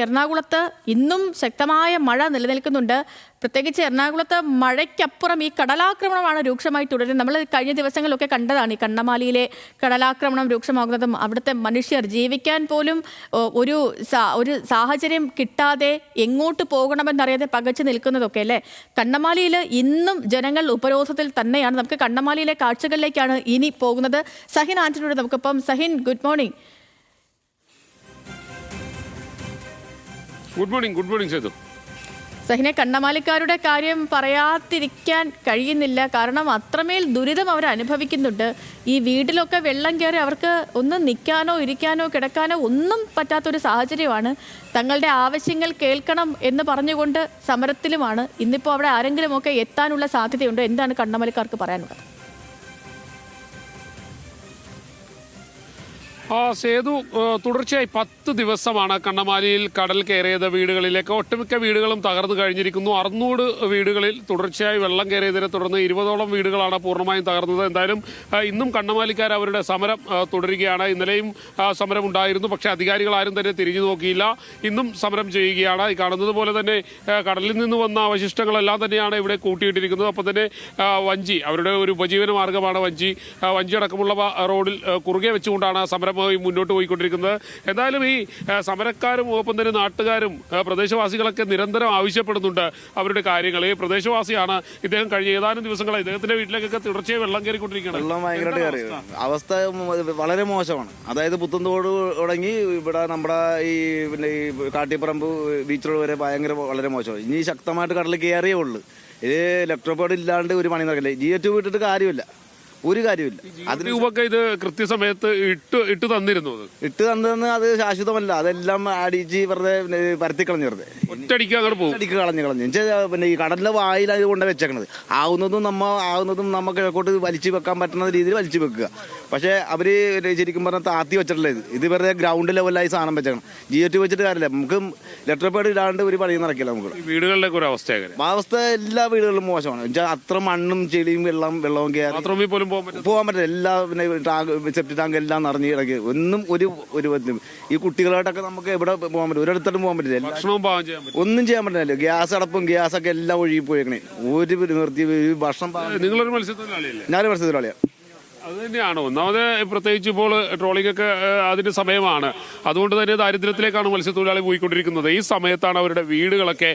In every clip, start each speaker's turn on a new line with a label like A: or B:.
A: എറണാകുളത്ത് ഇന്നും ശക്തമായ മഴ നിലനിൽക്കുന്നുണ്ട്. പ്രത്യേകിച്ച് എറണാകുളത്ത് മഴയ്ക്കപ്പുറം ഈ കടലാക്രമണമാണ് രൂക്ഷമായി തുടരുന്നത്. നമ്മൾ കഴിഞ്ഞ ദിവസങ്ങളിലൊക്കെ കണ്ടതാണ് ഈ കണ്ണമാലിയിലെ കടലാക്രമണം രൂക്ഷമാകുന്നതും അവിടുത്തെ മനുഷ്യർ ജീവിക്കാൻ പോലും ഒരു സാഹചര്യം കിട്ടാതെ എങ്ങോട്ട് പോകണമെന്നറിയാതെ പകച്ചു നിൽക്കുന്നതൊക്കെ അല്ലേ. കണ്ണമാലിയിൽ ഇന്നും ജനങ്ങൾ ഉപരോധത്തിൽ തന്നെയാണ്. നമുക്ക് കണ്ണമാലിയിലെ കാഴ്ചകളിലേക്കാണ് ഇനി പോകുന്നത്. സഹിൻ ആന്റണിയോട് നമുക്കിപ്പം. Sahin, good morning.
B: Good morning Sethu.
A: സഹിനെ, കണ്ണമാലിക്കാരുടെ കാര്യം പറയാതിരിക്കാൻ കഴിയുന്നില്ല. കാരണം അത്രമേൽ ദുരിതം അവർ അനുഭവിക്കുന്നുണ്ട്. ഈ വീട്ടിലൊക്കെ വെള്ളം കയറി അവർക്ക് ഒന്ന് നിൽക്കാനോ ഇരിക്കാനോ കിടക്കാനോ ഒന്നും പറ്റാത്തൊരു സാഹചര്യമാണ്. തങ്ങളുടെ ആവശ്യങ്ങൾ കേൾക്കണം എന്ന് പറഞ്ഞുകൊണ്ട് സമരത്തിലുമാണ്. ഇന്നിപ്പോൾ അവിടെ ആരെങ്കിലുമൊക്കെ എത്താനുള്ള സാധ്യതയുണ്ട്. എന്താണ് കണ്ണമാലിക്കാർക്ക് പറയാനുള്ളത്?
B: സേതു, തുടർച്ചയായി 10 ദിവസമാണ് കണ്ണമാലിയിൽ കടൽ കയറിയത്. വീടുകളിലേക്ക് ഒട്ടുമിക്ക വീടുകളും തകർന്നു കഴിഞ്ഞിരിക്കുന്നു. 600 വീടുകളിൽ തുടർച്ചയായി വെള്ളം കയറിയതിനെ തുടർന്ന് 20ഓളം വീടുകളാണ് പൂർണ്ണമായും തകർന്നത്. എന്തായാലും ഇന്നും കണ്ണമാലിക്കാർ അവരുടെ സമരം തുടരുകയാണ്. ഇന്നലെയും സമരം ഉണ്ടായിരുന്നു, പക്ഷേ അധികാരികൾ ആരും തന്നെ തിരിഞ്ഞു നോക്കിയില്ല. ഇന്നും സമരം ചെയ്യുകയാണ്. ഈ കാണുന്നത് പോലെ തന്നെ കടലിൽ നിന്ന് വന്ന അവശിഷ്ടങ്ങളെല്ലാം തന്നെയാണ് ഇവിടെ കൂട്ടിയിട്ടിരിക്കുന്നത്. അപ്പം തന്നെ വഞ്ചി, അവരുടെ ഒരു ഉപജീവന മാർഗമാണ് വഞ്ചി അടക്കമുള്ള റോഡിൽ കുറുകെ വെച്ചുകൊണ്ടാണ് സമരം മുന്നോട്ട് പോയിക്കൊണ്ടിരിക്കുന്നത്. എന്തായാലും ഈ സമരക്കാരും ഒപ്പം തന്നെ നാട്ടുകാരും പ്രദേശവാസികളൊക്കെ നിരന്തരം ആവശ്യപ്പെടുന്നുണ്ട് അവരുടെ കാര്യങ്ങൾ. ഈ പ്രദേശവാസിയാണ്. ഇദ്ദേഹം കഴിഞ്ഞ ഏതാനും ദിവസങ്ങളായി ഇദ്ദേഹത്തിന്റെ വീട്ടിലേക്കൊക്കെ തുടർച്ചയായി വെള്ളം കയറിക്കൊണ്ടിരിക്കുകയാണ്.
C: വെള്ളം ഭയങ്കരമായിട്ട് കയറി. അവസ്ഥ വളരെ മോശമാണ്. അതായത് പുത്തൻതോട് തുടങ്ങി ഇവിടെ നമ്മുടെ ഈ പിന്നെ ഈ കാട്ടിപ്പറമ്പ് ബീച്ച് റോഡ് വരെ വളരെ മോശമാണ്. ഇനി ശക്തമായിട്ട് കടലിൽ കയറിയേ ഉള്ളൂ. ഇത് ഇലക്ട്രോപോഡ് ഇല്ലാണ്ട് ഒരു പണി നടക്കില്ല. GH വിട്ടിട്ട് കാര്യമില്ല, ഒരു കാര്യമില്ല.
B: അതിനൊക്കെ ഇത് കൃത്യസമയത്ത് ഇട്ട് തന്നിരുന്നു.
C: അത് ശാശ്വതമല്ല. അതെല്ലാം അടിച്ച് വെറുതെ പരത്തിക്കളഞ്ഞു, വെറുതെ
B: ഒറ്റയടിക്ക്
C: കളഞ്ഞു. പിന്നെ ഈ കടലിന്റെ വായിലായത് കൊണ്ട് വെച്ചേക്കണത്. ആവുന്നതും നമുക്ക് കിഴക്കോട്ട് വലിച്ചു വെക്കാൻ പറ്റുന്ന രീതിയിൽ വലിച്ചു വെക്കുക. പക്ഷെ അവര് ശരിക്കും പറഞ്ഞാൽ താത്തി വെച്ചിട്ടില്ല. ഇത് വെറുതെ ഗ്രൗണ്ട് ലെവലായി സാധനം വെച്ചേക്കണം. GH വെച്ചിട്ട് കാര്യമില്ല. നമുക്ക് ലെറ്റർ ഇല്ലാണ്ട് ഒരു പണി നടക്കില്ല. നമുക്ക്
B: വീടുകളിലേക്ക് ഒരു
C: അവസ്ഥ എല്ലാ വീടുകളിലും മോശമാണ്. അത്ര മണ്ണും ചെളിയും വെള്ളവും കയറി പോകാൻ പറ്റില്ല. എല്ലാ പിന്നെ സെപ്റ്റി ടാങ്ക് എല്ലാം നിറഞ്ഞ് കിടക്കി. ഒന്നും ഒരു ഈ കുട്ടികളായിട്ടൊക്കെ നമുക്ക് എവിടെ പോകാൻ പറ്റും? ഒരിടത്തോട്ടും പോകാൻ പറ്റില്ല. ഒന്നും ചെയ്യാൻ പറ്റില്ല. ഗ്യാസ് അടപ്പും ഗ്യാസൊക്കെ എല്ലാം ഒഴുകി പോയേക്കണേ. ഒരു നിർത്തി ഭക്ഷണം.
B: നിങ്ങളൊരു മത്സ്യത്തൊഴിലാളിയല്ലേ?
C: ഞാനൊരു മത്സ്യത്തൊഴിലാളിയാണ്.
B: അത് തന്നെയാണ് ഒന്നാമത്. പ്രത്യേകിച്ച് ഇപ്പോൾ ട്രോളിംഗ് ഒക്കെ അതിന്റെ സമയമാണ്. അതുകൊണ്ട് തന്നെ ദാരിദ്ര്യത്തിലേക്കാണ് മത്സ്യത്തൊഴിലാളി പോയിക്കൊണ്ടിരിക്കുന്നത്. ഈ സമയത്താണ് അവരുടെ വീടുകളൊക്കെ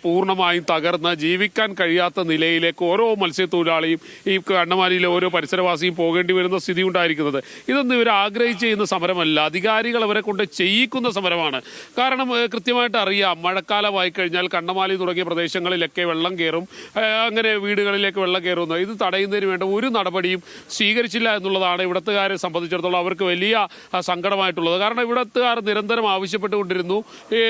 B: പൂർണ്ണമായും തകർന്ന് ജീവിക്കാൻ കഴിയാത്ത നിലയിലേക്ക് ഓരോ മത്സ്യത്തൊഴിലാളിയും ഈ കണ്ണമാലിയിലെ ഓരോ പരിസരവാസിയും പോകേണ്ടി വരുന്ന സ്ഥിതി ഉണ്ടായിരിക്കുന്നത്. ഇതൊന്നും ഇവർ ആഗ്രഹിച്ച് ചെയ്യുന്ന സമരമല്ല. അധികാരികൾ അവരെ കൊണ്ട് ചെയ്യിക്കുന്ന സമരമാണ്. കാരണം കൃത്യമായിട്ട് അറിയാം, മഴക്കാലമായി കഴിഞ്ഞാൽ കണ്ണമാലി തുടങ്ങിയ പ്രദേശങ്ങളിലൊക്കെ വെള്ളം കയറും. അങ്ങനെ വീടുകളിലേക്ക് വെള്ളം കയറുന്നു. ഇത് തടയുന്നതിന് വേണ്ട ഒരു നടപടിയും സ്വീകരിച്ചില്ല എന്നുള്ളതാണ് ഇവിടത്തുകാരെ സംബന്ധിച്ചിടത്തോളം അവർക്ക് വലിയ സങ്കടമായിട്ടുള്ളത്. കാരണം ഇവിടത്തുകാർ നിരന്തരം ആവശ്യപ്പെട്ടുകൊണ്ടിരുന്നു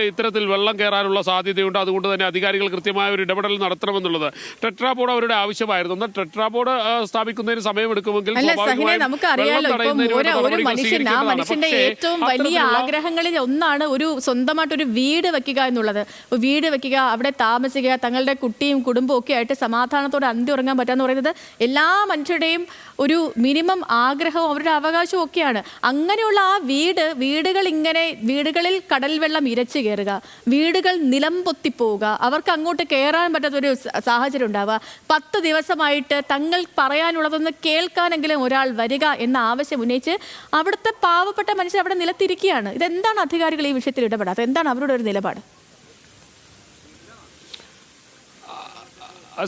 B: ഇത്തരത്തിൽ വെള്ളം കയറാനുള്ള സാധ്യതയുണ്ട്, അതുകൊണ്ട് തന്നെ അധികാരികൾ കൃത്യമായ ഒരു ഇടപെടൽ നടത്തണമെന്നുള്ളത്. ടെട്രാപോഡ് അവരുടെ ആവശ്യമായിരുന്നു. എന്നാൽ ടെട്രാപോഡ് സ്ഥാപിക്കുന്നതിന് സമയമെടുക്കുമെങ്കിൽ
A: മനുഷ്യന്റെ ഏറ്റവും വലിയ ആഗ്രഹങ്ങളിൽ ഒന്നാണ് ഒരു സ്വന്തമായിട്ടൊരു വീട് വെക്കുക എന്നുള്ളത്. വീട് വെക്കുക, അവിടെ താമസിക്കുക, തങ്ങളുടെ കുട്ടിയും കുടുംബവും ഒക്കെ ആയിട്ട് സമാധാനത്തോടെ അന്തി ഉറങ്ങാൻ പറ്റാന്ന് പറയുന്നത് എല്ലാ മനുഷ്യരുടെയും ഒരു മിനിമം ആഗ്രഹവും അവരുടെ അവകാശവും ഒക്കെയാണ്. അങ്ങനെയുള്ള ആ വീടുകളിൽ കടൽ വെള്ളം ഇരച്ചു കയറുക, വീടുകൾ നിലം പൊത്തിപ്പോവുക, അവർക്ക് അങ്ങോട്ട് കയറാൻ പറ്റാത്തൊരു സാഹചര്യം ഉണ്ടാവുക. 10 ദിവസമായിട്ട് തങ്ങൾ പറയാനുള്ളതൊന്ന് കേൾക്കാനെങ്കിലും ഒരാൾ വരിക എന്ന ആവശ്യം ഉന്നയിച്ച് അവിടുത്തെ പാവപ്പെട്ട മനുഷ്യർ അവിടെ നിലത്തിരിക്കുകയാണ്. ഇതെന്താണ് അധികാരികൾ ഈ വിഷയത്തിൽ ഇടപെടാത്തത്? എന്താണ് അവരുടെ ഒരു നിലപാട്?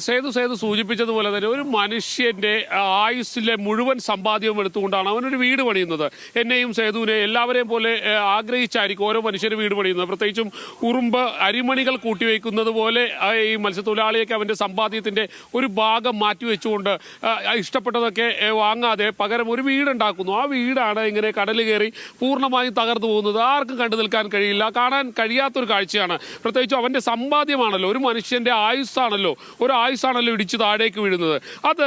B: സേതു സൂചിപ്പിച്ചതുപോലെ തന്നെ ഒരു മനുഷ്യന്റെ ആയുസ്സിലെ മുഴുവൻ സമ്പാദ്യവും എടുത്തുകൊണ്ടാണ് അവനൊരു വീട് പണിയുന്നത്. എന്നെയും സേതുവിനെ എല്ലാവരെയും പോലെ ആഗ്രഹിച്ചായിരിക്കും ഓരോ മനുഷ്യരും വീട് പണിയുന്നത്. പ്രത്യേകിച്ചും ഉറുമ്പ് അരിമണികൾ കൂട്ടിവെക്കുന്നത് പോലെ ഈ മത്സ്യത്തൊഴിലാളിയൊക്കെ അവൻ്റെ സമ്പാദ്യത്തിൻ്റെ ഒരു ഭാഗം മാറ്റിവെച്ചുകൊണ്ട് ഇഷ്ടപ്പെട്ടതൊക്കെ വാങ്ങാതെ പകരം ഒരു വീടുണ്ടാക്കുന്നു. ആ വീടാണ് ഇങ്ങനെ കടൽ കയറി പൂർണ്ണമായും തകർന്നു പോകുന്നത്. ആർക്കും കണ്ടു നിൽക്കാൻ കഴിയില്ല, കാണാൻ കഴിയാത്തൊരു കാഴ്ചയാണ്. പ്രത്യേകിച്ചും അവൻ്റെ സമ്പാദ്യമാണല്ലോ, ഒരു മനുഷ്യൻ്റെ ആയുസ്സാണല്ലോ. ഒരു ആയുസാണല്ലോ ഇടിച്ച് താഴേക്ക് വീഴുന്നത്. അത്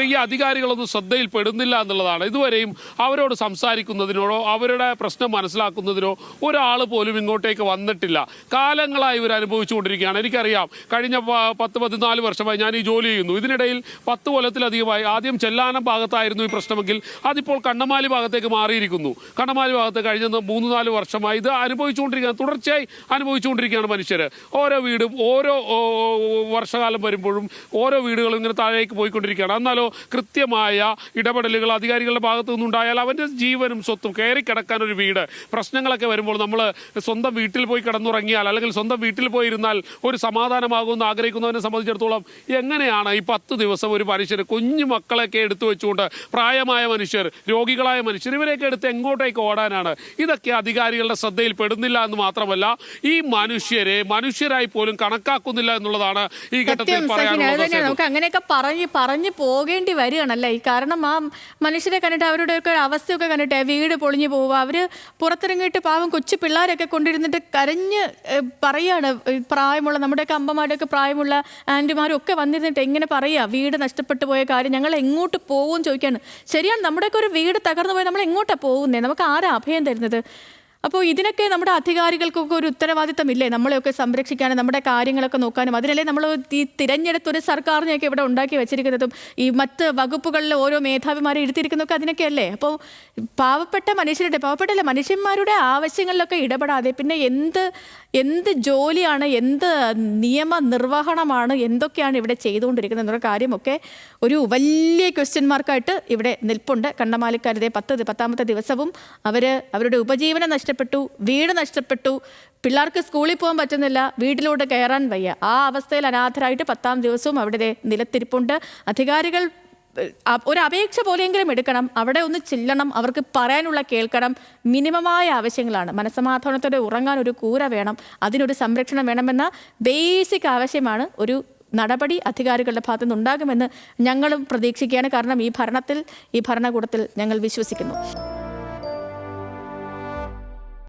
B: ഈ അധികാരികളൊന്നും ശ്രദ്ധയിൽപ്പെടുന്നില്ല എന്നുള്ളതാണ്. ഇതുവരെയും അവരോട് സംസാരിക്കുന്നതിനോടോ അവരുടെ പ്രശ്നം മനസ്സിലാക്കുന്നതിനോ ഒരാൾ പോലും ഇങ്ങോട്ടേക്ക് വന്നിട്ടില്ല. കാലങ്ങളായി ഇവർ അനുഭവിച്ചുകൊണ്ടിരിക്കുകയാണ്. എനിക്കറിയാം, കഴിഞ്ഞ 10-14 വർഷമായി ഞാൻ ഈ ജോലി ചെയ്യുന്നു. ഇതിനിടയിൽ 10 കൊല്ലത്തിലധികമായി ആദ്യം ചെല്ലാനം ഭാഗത്തായിരുന്നു ഈ പ്രശ്നമെങ്കിൽ അതിപ്പോൾ കണ്ണമാലി ഭാഗത്തേക്ക് മാറിയിരിക്കുന്നു. കണ്ണമാലി ഭാഗത്ത് കഴിഞ്ഞ 3-4 വർഷമായി ഇത് അനുഭവിച്ചുകൊണ്ടിരിക്കുകയാണ്, തുടർച്ചയായി അനുഭവിച്ചുകൊണ്ടിരിക്കുകയാണ് മനുഷ്യർ. ഓരോ വീടും ഓരോ വർഷകാലം വരുമ്പോഴും ഓരോ വീടുകളും ഇങ്ങനെ താഴേക്ക് പോയിക്കൊണ്ടിരിക്കുകയാണ്. എന്നാലോ കൃത്യമായ ഇടപെടലുകൾ അധികാരികളുടെ ഭാഗത്തു നിന്നുണ്ടായാൽ അവൻ്റെ ജീവനും സ്വത്തും കയറി കിടക്കാൻ ഒരു വീട്, പ്രശ്നങ്ങളൊക്കെ വരുമ്പോൾ നമ്മൾ സ്വന്തം വീട്ടിൽ പോയി കിടന്നുറങ്ങിയാൽ അല്ലെങ്കിൽ സ്വന്തം വീട്ടിൽ പോയിരുന്നാൽ ഒരു സമാധാനമാകുമെന്ന് ആഗ്രഹിക്കുന്നവനെ സംബന്ധിച്ചിടത്തോളം എങ്ങനെയാണ് ഈ 10 ദിവസം ഒരു മനുഷ്യർ കുഞ്ഞു മക്കളെയൊക്കെ എടുത്തു വെച്ചുകൊണ്ട് പ്രായമായ മനുഷ്യർ, രോഗികളായ മനുഷ്യർ, ഇവരെയൊക്കെ എടുത്ത് എങ്ങോട്ടേക്ക് ഓടാനാണ്? ഇതൊക്കെ അധികാരികളുടെ ശ്രദ്ധയിൽ പെടുന്നില്ല എന്ന് മാത്രമല്ല, ഈ മനുഷ്യരെ മനുഷ്യരായി പോലും കണക്കാക്കുന്നില്ല എന്നുള്ളതാണ് ഈ ഘട്ടത്തിൽ പറയാനുള്ളത്.
A: നമുക്ക് അങ്ങനെയൊക്കെ പറഞ്ഞു പോകേണ്ടി വരികയാണല്ലേ. കാരണം ആ മനുഷ്യരെ കണ്ടിട്ട് അവരുടെയൊക്കെ അവസ്ഥയൊക്കെ കണ്ടിട്ട് വീട് പൊളിഞ്ഞു പോവുക, അവര് പുറത്തിറങ്ങിയിട്ട് പാവം കൊച്ചു പിള്ളേരൊക്കെ കൊണ്ടിരുന്നിട്ട് കരഞ്ഞ് പറയാണ്. പ്രായമുള്ള നമ്മുടെയൊക്കെ അമ്മമാരുടെയൊക്കെ പ്രായമുള്ള ആൻറ്റിമാരും ഒക്കെ വന്നിരുന്നിട്ട് എങ്ങനെ പറയുക, വീട് നഷ്ടപ്പെട്ടു പോയ കാര്യം, ഞങ്ങൾ എങ്ങോട്ട് പോകും ചോദിക്കാണ്. ശരിയാണ്, നമ്മുടെയൊക്കെ ഒരു വീട് തകർന്നു പോയി നമ്മൾ എങ്ങോട്ടാണ് പോകുന്നത്? നമുക്ക് ആരാ അഭയം തരുന്നത്? അപ്പോൾ ഇതിനൊക്കെ നമ്മുടെ അധികാരികൾക്കൊക്കെ ഒരു ഉത്തരവാദിത്തമില്ലേ, നമ്മളെയൊക്കെ സംരക്ഷിക്കാനും നമ്മുടെ കാര്യങ്ങളൊക്കെ നോക്കാനും? അതിനല്ലേ നമ്മൾ ഈ തിരഞ്ഞെടുത്തൊരു സർക്കാരിനെയൊക്കെ ഇവിടെ ഉണ്ടാക്കി വെച്ചിരിക്കുന്നതും ഈ മറ്റ് വകുപ്പുകളിൽ ഓരോ മേധാവിമാരെ ഇരുത്തിയിരിക്കുന്നതൊക്കെ അതിനൊക്കെയല്ലേ. അപ്പോൾ പാവപ്പെട്ട മനുഷ്യന്മാരുടെ ആവശ്യങ്ങളിലൊക്കെ ഇടപെടാതെ പിന്നെ എന്ത് ജോലിയാണ്, എന്ത് നിയമ നിർവഹണമാണ്, എന്തൊക്കെയാണ് ഇവിടെ ചെയ്തുകൊണ്ടിരിക്കുന്നത് എന്നുള്ള കാര്യമൊക്കെ ഒരു വലിയ ക്വസ്റ്റ്യൻ മാർക്കായിട്ട് ഇവിടെ നിൽപ്പുണ്ട്. കണ്ണമാലിക്കാരുടെ 10ാമത്തെ ദിവസവും അവരുടെ ഉപജീവനം നഷ്ടപ്പെട്ടു, വീട് നഷ്ടപ്പെട്ടു, പിള്ളേർക്ക് സ്കൂളിൽ പോകാൻ പറ്റുന്നില്ല, വീട്ടിലോട്ട് കയറാൻ വയ്യ. ആ അവസ്ഥയിൽ അനാഥരായിട്ട് 10ാം ദിവസവും അവിടെ നിലത്തിരിപ്പുണ്ട്. അധികാരികൾ ഒരു അപേക്ഷ പോലെയെങ്കിലും എടുക്കണം, അവിടെ ഒന്ന് ചെല്ലണം, അവർക്ക് പറയാനുള്ള കേൾക്കണം. മിനിമമായ ആവശ്യങ്ങളാണ്. മനസ്സമാധാനത്തോടെ ഉറങ്ങാൻ ഒരു കൂര വേണം, അതിനൊരു സംരക്ഷണം വേണമെന്ന ബേസിക് ആവശ്യമാണ്. ഒരു നടപടി അധികാരികളുടെ ഭാഗത്തു നിന്നുണ്ടാകുമെന്ന് ഞങ്ങളും പ്രതീക്ഷിക്കുകയാണ്. കാരണം ഈ ഭരണകൂടത്തിൽ ഞങ്ങൾ വിശ്വസിക്കുന്നു.